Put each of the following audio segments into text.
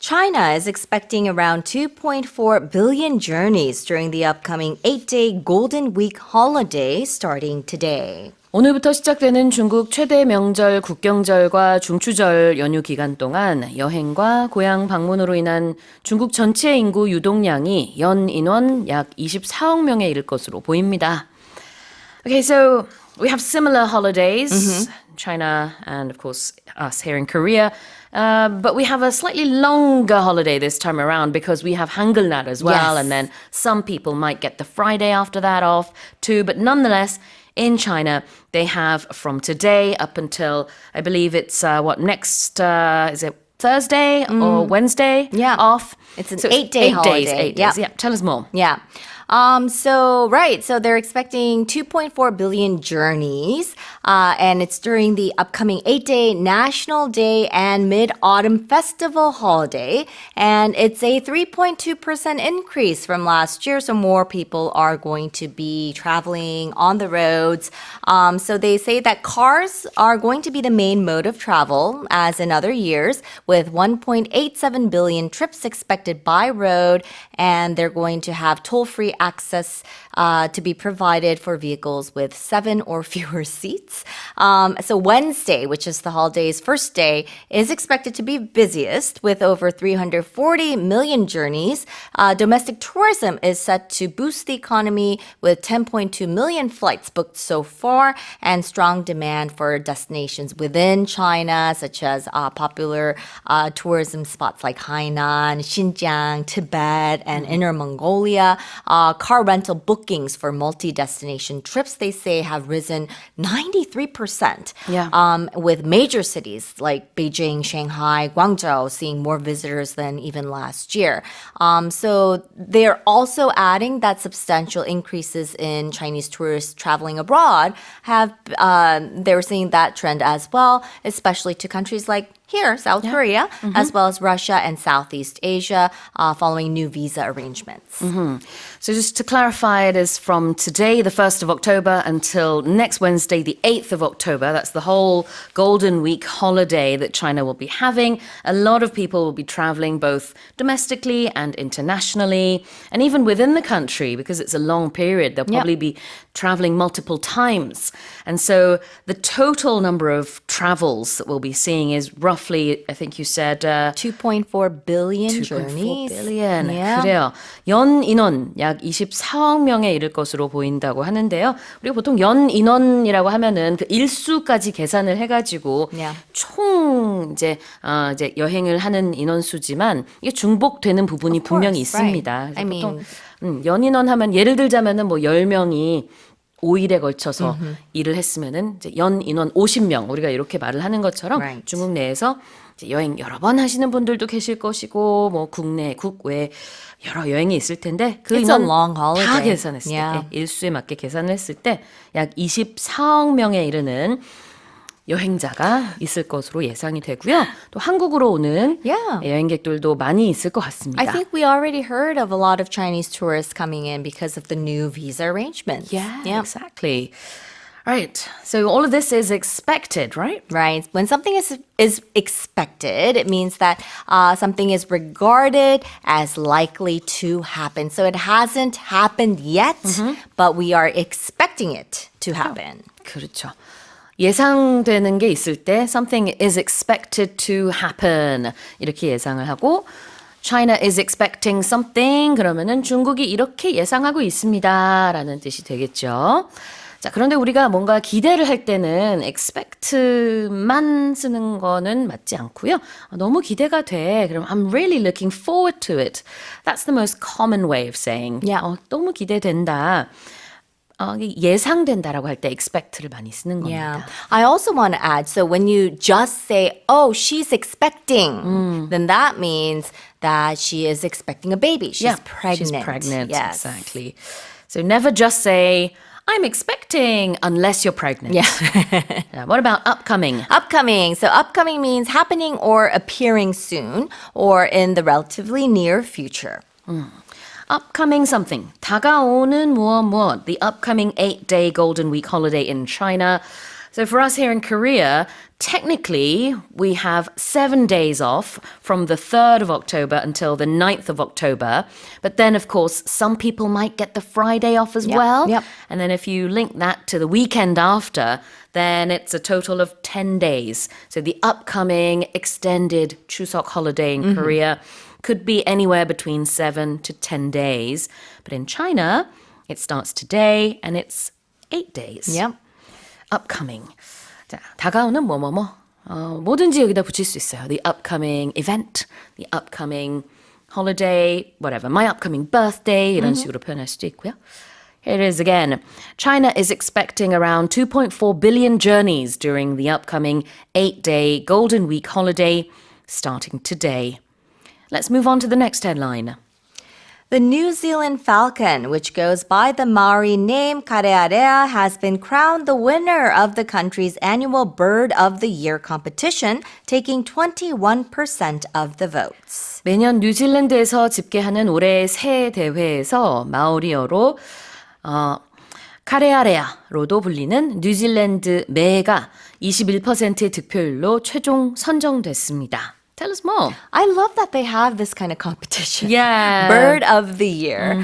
China is expecting around 2.4 billion journeys during the upcoming 8-day Golden Week holiday starting today. 오늘부터 시작되는 중국 최대 명절 국경절과 중추절 연휴 기간 동안 여행과 고향 방문으로 인한 중국 전체 인구 유동량이 연 인원 약 24억 명에 이를 것으로 보입니다. Okay, so we have similar holidays, China and of course us here in Korea. But we have a slightly longer holiday this time around because we have Hangul날 as well. Yes. And then some people might get the Friday after that off too. But nonetheless, in China, they have from today up until, I believe it's next, is it Thursday or Wednesday off? It's an 8-day holiday. 8 days. Yeah, tell us more. Yeah. So they're expecting 2.4 billion journeys, and it's during the upcoming 8-day National Day and Mid-Autumn Festival holiday, and it's a 3.2% increase from last year, so more people are going to be traveling on the roads. So they say that cars are going to be the main mode of travel, as in other years, with 1.87 billion trips expected by road, and they're going to have toll-free access to be provided for vehicles with 7 or fewer seats. So Wednesday, which is the holiday's first day, is expected to be busiest with over 340 million journeys. Domestic tourism is set to boost the economy with 10.2 million flights booked so far and strong demand for destinations within China, such as popular tourism spots like Hainan, Xinjiang, Tibet, and Inner Mongolia. Car rental bookings for multi-destination trips, they say, have risen 93%. With major cities like Beijing, Shanghai, Guangzhou seeing more visitors than even last year. So they're also adding that substantial increases in Chinese tourists traveling abroad they're seeing that trend as well, especially to countries like here, South Korea, as well as Russia and Southeast Asia, following new visa arrangements. So just to clarify, it is from today, the 1st of October, until next Wednesday, the 8th of October. That's the whole Golden Week holiday that China will be having. A lot of people will be traveling both domestically and internationally, and even within the country, because it's a long period. They'll probably be traveling multiple times. And so the total number of travels that we'll be seeing is roughly, I think you said 2.4 billion 2.4 journeys. billion. Yeah. 그래요. 연 인원 약 24억 명에 이를 것으로 보인다고 하는데요. 우리가 보통 연 인원이라고 하면은 그 일수까지 계산을 해가지고 총 이제 여행을 하는 인원수지만 이게 중복되는 부분이 분명히 있습니다. I mean, 보통 연 인원 하면 예를 들자면은 뭐 10명이 5일에 걸쳐서 일을 했으면은 이제 연 인원 50명 우리가 이렇게 말을 하는 것처럼 중국 내에서 이제 여행 여러 번 하시는 분들도 계실 것이고 뭐 국내 국외 여러 여행이 있을 텐데 그 인원 다 계산했을 때 일수에 맞게 계산을 했을 때 약 24억 명에 이르는 여행자가 있을 것으로 예상이 되고요. 또 한국으로 오는 여행객들도 많이 있을 것 같습니다. I think we already heard of a lot of Chinese tourists coming in because of the new visa arrangements. Yeah, exactly. Right. So all of this is expected, right? Right. When something is expected, it means that something is regarded as likely to happen. So it hasn't happened yet, but we are expecting it to happen. 그렇죠. 예상되는 게 있을 때 something is expected to happen 이렇게 예상을 하고 China is expecting something 그러면은 중국이 이렇게 예상하고 있습니다라는 뜻이 되겠죠. 자, 그런데 우리가 뭔가 기대를 할 때는 expect만 쓰는 거는 맞지 않고요. 너무 기대가 돼. 그럼 I'm really looking forward to it. That's the most common way of saying. 너무 기대된다. 예상된다라고 할 때 expect를 많이 쓰는 겁니다. I also want to add, so when you just say, oh, she's expecting, then that means that she is expecting a baby. She's pregnant. She's pregnant, exactly. So never just say, I'm expecting, unless you're pregnant. What about upcoming? Upcoming. So upcoming means happening or appearing soon or in the relatively near future. Upcoming something. 다가오는 무엇. The upcoming 8-day Golden Week holiday in China. So for us here in Korea, technically we have 7 days off from the 3rd of October until the 9th of October. But then, of course, some people might get the Friday off as well. Yep. And then if you link that to the weekend after, then it's a total of 10 days. So the upcoming extended Chuseok holiday in Korea could be anywhere between 7 to 10 days. But in China, it starts today and it's 8 days. Yep. Upcoming. 자, 다가오는 뭐뭐뭐. 뭐든지 여기다 붙일 수 있어요. The upcoming event, the upcoming holiday, whatever. My upcoming birthday 이런 식으로 표현할 수도 있고요. Here it is again. China is expecting around 2.4 billion journeys during the upcoming 8-day Golden Week holiday starting today. Let's move on to the next headline. The New Zealand falcon, which goes by the Maori name karearea, has been crowned the winner of the country's annual Bird of the Year competition, taking 21% of the votes. 매년 뉴질랜드에서 집계하는 올해의 새 대회에서 마오리어로 카레아레아'로도 불리는 뉴질랜드 매가 21%의 득표율로 최종 선정됐습니다. Tell us more. I love that they have this kind of competition. Yeah. Bird of the Year.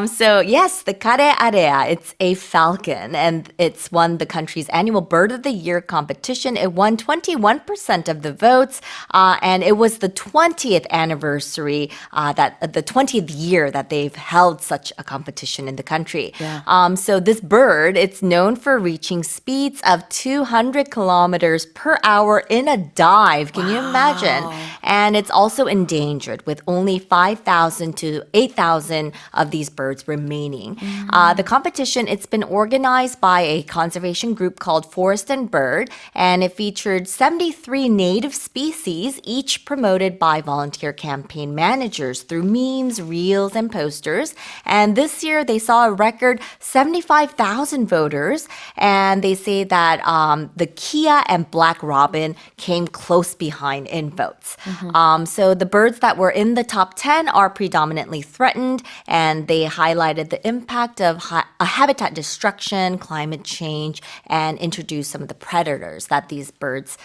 So yes, the karearea, it's a falcon, and it's won the country's annual Bird of the Year competition. It won 21% of the votes, and it was the 20th anniversary, the 20th year that they've held such a competition in the country. Yeah. So this bird, it's known for reaching speeds of 200 kilometers per hour in a dive. Can you imagine? And it's also endangered with only 5,000 to 8,000 of these birds remaining. The competition, it's been organized by a conservation group called Forest and Bird, and it featured 73 native species, each promoted by volunteer campaign managers through memes, reels, and posters. And this year, they saw a record 75,000 voters, and they say that the Kia and Black Robin came close behind in votes. So the birds that were in the top 10 are predominantly threatened, and they highlighted the impact of habitat destruction, climate change, and introduced some of the predators that these birds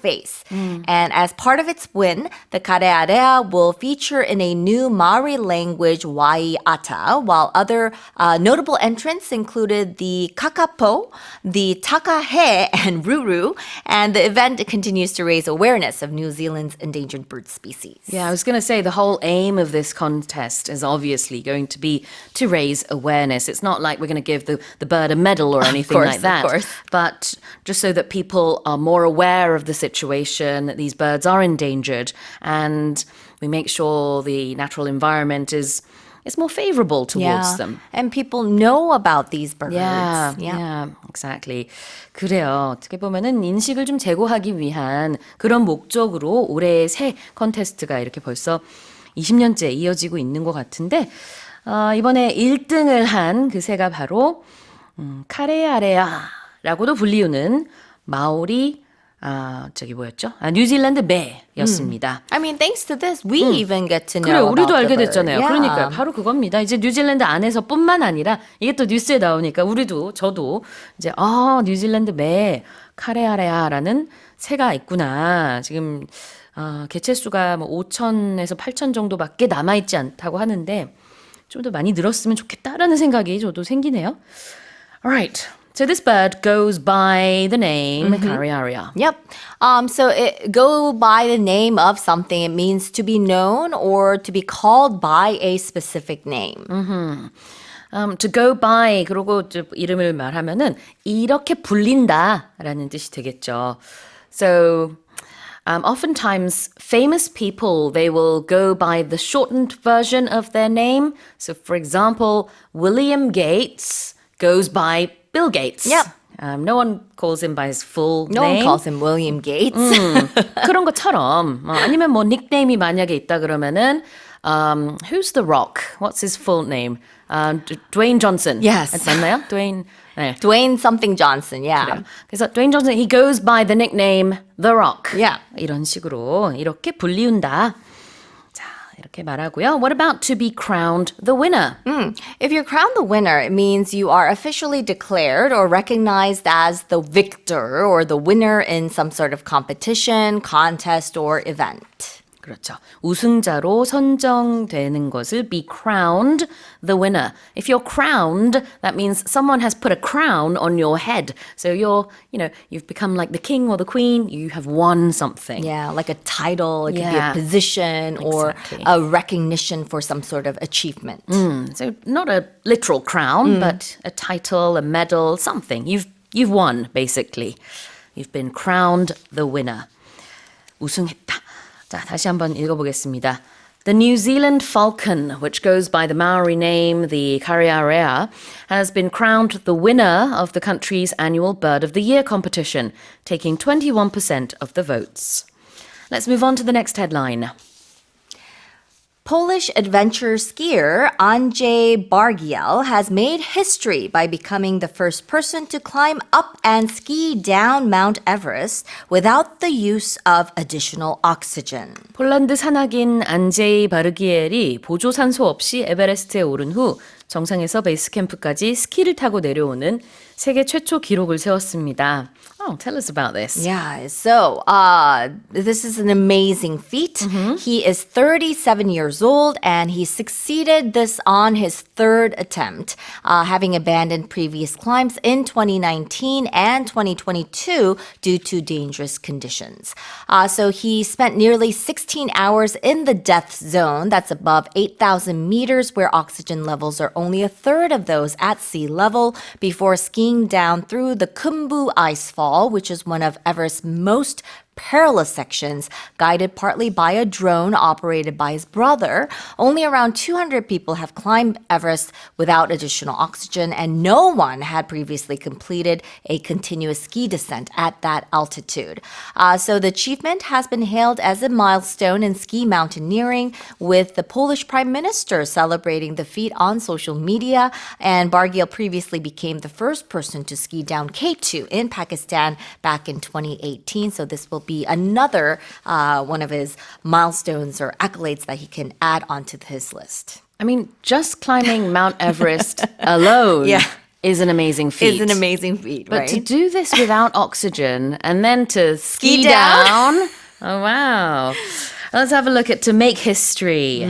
face. And as part of its win, the karearea will feature in a new Maori language waiata, while other notable entrants included the kakapo, the takahe, and ruru. And the event continues to raise awareness of New Zealand's endangered bird species. Yeah, I was going to say the whole aim of this contest is obviously going to be to raise awareness. It's not like we're going to give the bird a medal or anything like that. Of course. But just so that people are more aware of the situation, that these birds are endangered, and we make sure the natural environment is more favorable towards them. And people know about these birds. Yeah, exactly. 그래요. 어떻게 보면은 인식을 좀 제고하기 위한 그런 목적으로 올해의 새 컨테스트가 이렇게 벌써 20년째 이어지고 있는 것 같은데 이번에 1등을 한 그 새가 바로 카레아레아라고도 불리우는 마오리 뉴질랜드 매였습니다. I mean, thanks to this, we even get to know 그래, 우리도 about 알게 the bird. 됐잖아요. Yeah. 그러니까 바로 그겁니다. 이제 뉴질랜드 안에서뿐만 아니라 이게 또 뉴스에 나오니까 저도 이제 뉴질랜드 매 카레아레아라는 새가 있구나. 지금 개체 수가 뭐 5,000에서 8,000 정도밖에 남아 있지 않다고 하는데 좀 더 많이 늘었으면 좋겠다라는 생각이 저도 생기네요. Alright. So this bird goes by the name karearea. Yep. So it go by the name of something. It means to be known or to be called by a specific name. To go by 그리고 이름을 말하면은 이렇게 불린다라는 뜻이 되겠죠. So oftentimes famous people, they will go by the shortened version of their name. So for example, William Gates goes by Bill Gates. Yep. No one calls him by his full No name. one calls him William Gates. 그런 것처럼 아니면 뭐 닉네임이 만약에 있다 그러면은 who's the Rock? What's his full name? Dwayne Johnson. Yes. 맞나요? Dwayne. 네. Dwayne something Johnson, yeah. 그래요. 그래서 Dwayne Johnson, he goes by the nickname The Rock. Yeah. 이런 식으로 이렇게 불리운다. 자, 이렇게 말하고요. What about to be crowned the winner? If you're crowned the winner, it means you are officially declared or recognized as the victor or the winner in some sort of competition, contest, or event. 그렇죠. 우승자로 선정되는 것을 be crowned the winner. If you're crowned, that means someone has put a crown on your head. So you've become like the king or the queen. You have won something. Yeah, like a title, it could be a position or a recognition for some sort of achievement. So not a literal crown, but a title, a medal, something. You've won, basically. You've been crowned the winner. 우승했다. 자, 다시 한번 읽어보겠습니다. The New Zealand falcon, which goes by the Maori name, the karearea, has been crowned the winner of the country's annual Bird of the Year competition, taking 21% of the votes. Let's move on to the next headline. Polish adventure skier Andrzej Bargiel has made history by becoming the first person to climb up and ski down Mount Everest without the use of additional oxygen. 폴란드 산악인 안제이 바르기엘이 보조 산소 없이 에베레스트에 오른 후 정상에서 베이스 캠프까지 스키를 타고 내려오는 세계 최초 기록을 세웠습니다. Oh, tell us about this. Yeah, so this is an amazing feat. He is 37 years old and he succeeded this on his third attempt, having abandoned previous climbs in 2019 and 2022 due to dangerous conditions. So he spent nearly 16 hours in the death zone, that's above 8,000 meters, where oxygen levels are only a third of those at sea level, before skiing down through the Khumbu Icefall, which is one of Everest's most perilous sections, guided partly by a drone operated by his brother. Only around 200 people have climbed Everest without additional oxygen, and no one had previously completed a continuous ski descent at that altitude. So the achievement has been hailed as a milestone in ski mountaineering, with the Polish Prime Minister celebrating the feat on social media, and Bargiel previously became the first person to ski down K2 in Pakistan back in 2018. So this will be another one of his milestones or accolades that he can add onto his list. I mean, just climbing Mount Everest alone is an amazing feat. It's an amazing feat, but right? to do this without oxygen and then to ski down? down, oh wow. Let's have a look at to make history.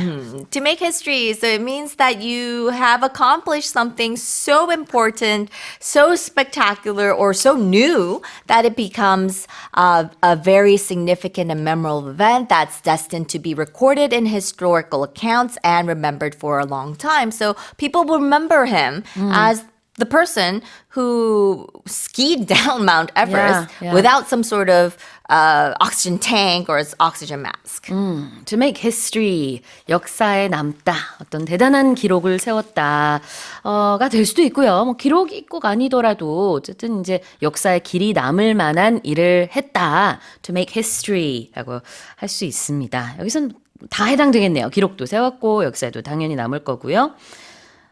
To make history, so it means that you have accomplished something so important, so spectacular, or so new that it becomes a very significant and memorable event that's destined to be recorded in historical accounts and remembered for a long time. So people will remember him as the person who skied down Mount Everest without some sort of oxygen tank or oxygen mask. To make history, 역사에 남다, 어떤 대단한 기록을 세웠다가 될 수도 있고요. 뭐 기록이 꼭 아니더라도 어쨌든 이제 역사에 길이 남을 만한 일을 했다. To make history라고 할 수 있습니다. 여기서는 다 해당되겠네요. 기록도 세웠고 역사에도 당연히 남을 거고요.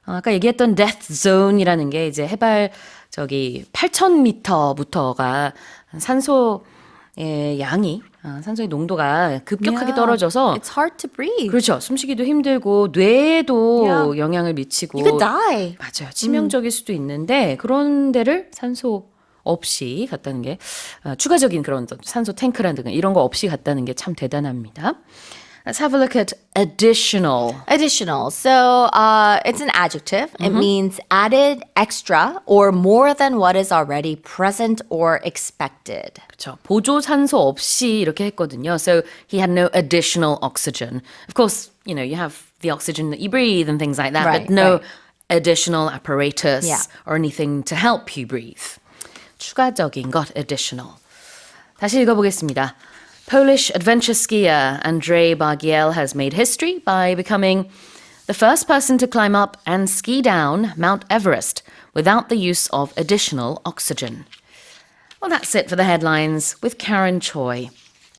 아까 얘기했던 death zone이라는 게 이제 해발 8,000m부터가 산소의 양이 산소의 농도가 급격하게 떨어져서 It's hard to breathe. 그렇죠. 숨쉬기도 힘들고 뇌에도 영향을 미치고 You could die. 맞아요. 치명적일 수도 있는데 그런 데를 산소 없이 갔다는 게 추가적인 그런 산소 탱크라든가 이런 거 없이 갔다는 게 참 대단합니다. Let's have a look at additional. Additional. So it's an adjective. It means added, extra, or more than what is already present or expected. 그렇죠. 보조 산소 없이 이렇게 했거든요. So he had no additional oxygen. Of course, you have the oxygen that you breathe and things like that, Right, but no right. additional apparatus Yeah. or anything to help you breathe. 추가적인 것, additional. 다시 읽어보겠습니다. Polish adventure skier Andrzej Bargiel has made history by becoming the first person to climb up and ski down Mount Everest without the use of additional oxygen. Well, that's it for the headlines with Karen Choi.